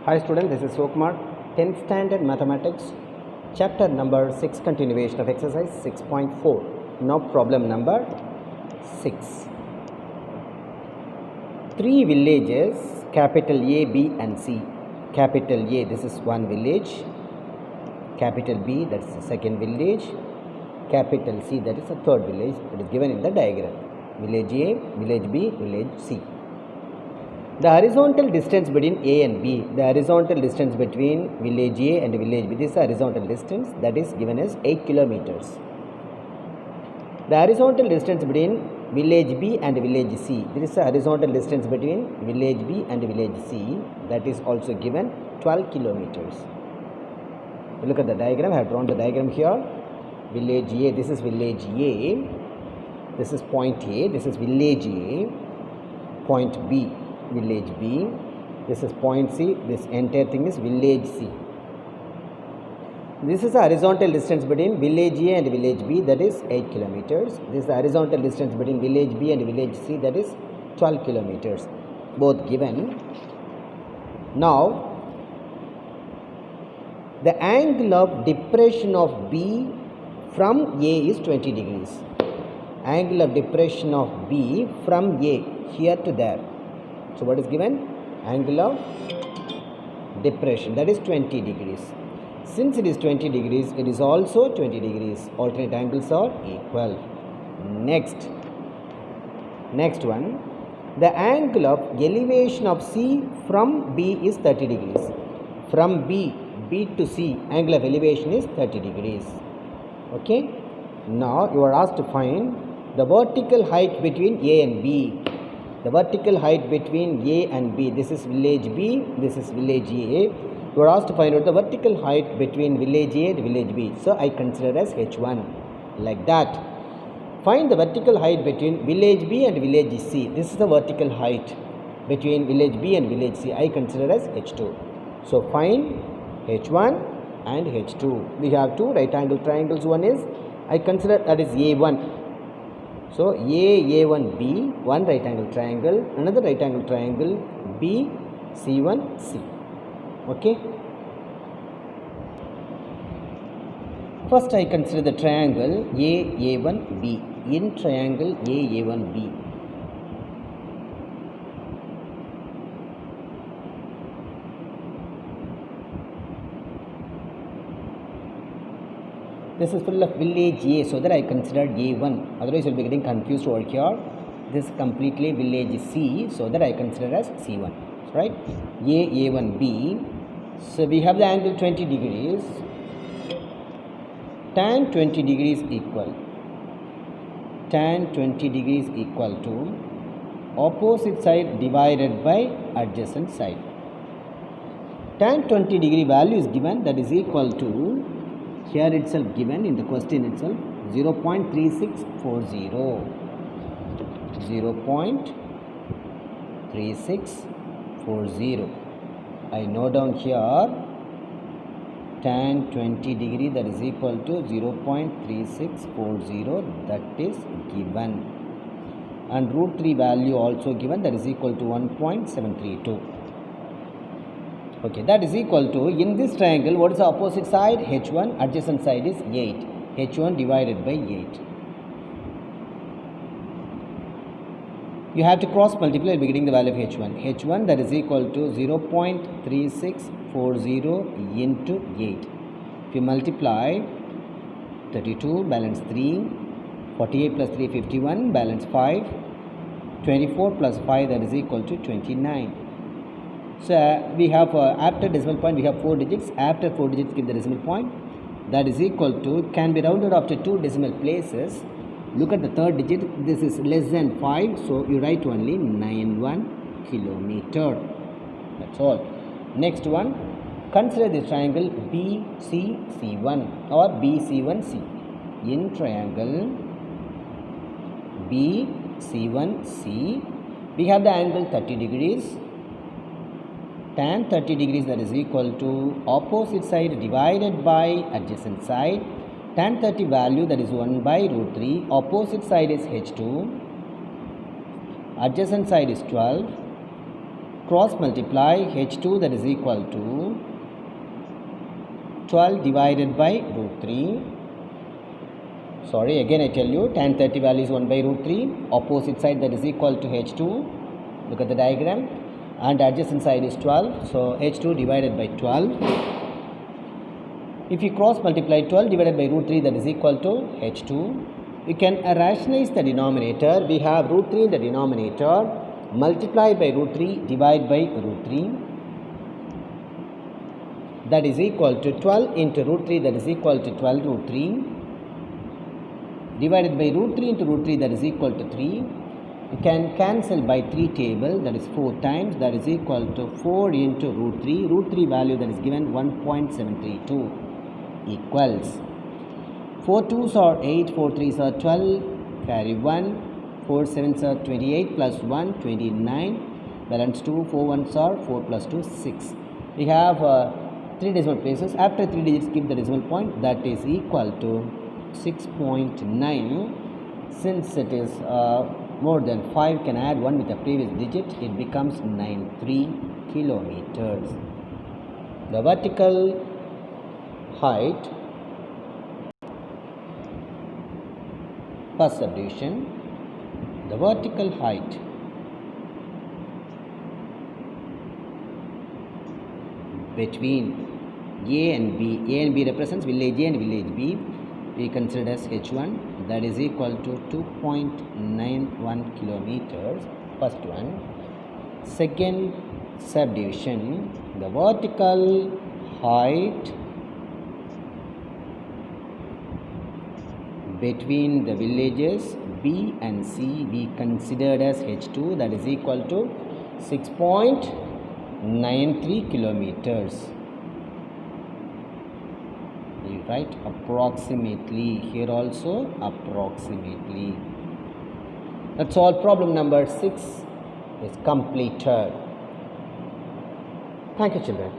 Hi student, this is Sokumar, 10th standard mathematics, chapter number 6, continuation of exercise 6.4. Now problem number 6. 3 villages, capital A, B and C. Capital A, this is one village. Capital B, that is the second village. Capital C, that is the third village. It is given in the diagram. Village A, village B, village C. The horizontal distance between A and B, the horizontal distance between village A and village B, this is the horizontal distance, that is given as 8 kilometers. The horizontal distance between village B and village C, this is the horizontal distance between village B and village C, that is also given 12 kilometers. Look at the diagram, I have drawn the diagram here. Village A, this is village A, this is point A, this is village A, point B, village B, this is point C, this entire thing is village C. This is the horizontal distance between village A and village B, that is 8 kilometers. This is the horizontal distance between village B and village C, that is 12 kilometers, both given. Now the angle of depression of B from A is 20 degrees. Angle of depression of B from A, here to there. So what is given? Angle of depression, that is 20 degrees. Since it is 20 degrees, it is also 20 degrees. Alternate angles are equal. Next one, the angle of elevation of C from B is 30 degrees. From B to C, angle of elevation is 30 degrees. Okay. Now you are asked to find the vertical height between A and B. The vertical height between A and B, this is village B, this is village A. You are asked to find out the vertical height between village A and village B. So I consider as H1, like that. Find the vertical height between village B and village C. This is the vertical height between village B and village C. I consider as H2. So find H1 and H2. We have two right angle triangles. One is, I consider that is A1. So A1B, one right angle triangle, another right angle triangle B C1C. Okay. First I consider the triangle A1B. In triangle A1B, this is full of village A, so that I considered A1. Otherwise, you will be getting confused over here. This is completely village C, so that I consider as C1. Right? A1B. So we have the angle 20 degrees. Tan 20 degrees equal. Tan 20 degrees equal to opposite side divided by adjacent side. Tan 20 degree value is given, that is equal to, here itself given in the question itself, 0.3640. 0.3640. I note down here tan 20 degree, that is equal to 0.3640, that is given. And root 3 value also given, that is equal to 1.732. Okay, that is equal to, in this triangle, what is the opposite side? H1, adjacent side is 8. H1 divided by 8. You have to cross multiply, you will be getting the value of H1. H1, that is equal to 0.3640 into 8. If you multiply, 32, balance 3, 48 plus 3, 51, balance 5, 24 plus 5, that is equal to 29. So we have after decimal point we have 4 digits. After 4 digits give the decimal point. That is equal to, can be rounded up to 2 decimal places. Look at the third digit. This is less than 5. So you write only 91 kilometer. That's all. Next one. Consider the triangle BCC1 or BC1C. In triangle BC1C, we have the angle 30 degrees. Tan 30 degrees, that is equal to opposite side divided by adjacent side. Tan 30 value, that is 1 by root 3. Opposite side is H2. Adjacent side is 12. cross multiply h2, that is equal to 12 divided by root 3. Sorry, again I tell you, tan 30 value is 1 by root 3. Opposite side, that is equal to h2. Look at the diagram. And adjacent side is 12. So h2 divided by 12. If you cross multiply 12 divided by root 3, that is equal to h2. We can rationalize the denominator. We have root 3 in the denominator. Multiply by root 3, divide by root 3. That is equal to 12 into root 3, that is equal to 12 root 3. Divided by root 3 into root 3, that is equal to 3. You can cancel by 3 table, that is 4 times, that is equal to 4 into root 3. Root 3 value that is given 1.732 equals 4 2s are 8, 4 3s are 12, carry 1, 4 7s are 28 plus 1, 29, balance 2, 4 1s are 4 plus 2, 6. We have 3 decimal places. After 3 digits, give the decimal point, that is equal to 6.9. Since it is more than 5, can add 1 with the previous digit, it becomes 93 kilometers. The vertical height, first subdivision, the vertical height between A and B. A and B represents village A and village B. We consider as H1, that is equal to 2.91 kilometers. First one. Second subdivision, the vertical height between the villages B and C we considered as H2, that is equal to 6.93 kilometers. You write approximately, here also approximately. That's all. Problem number 6 is completed. Thank you, children.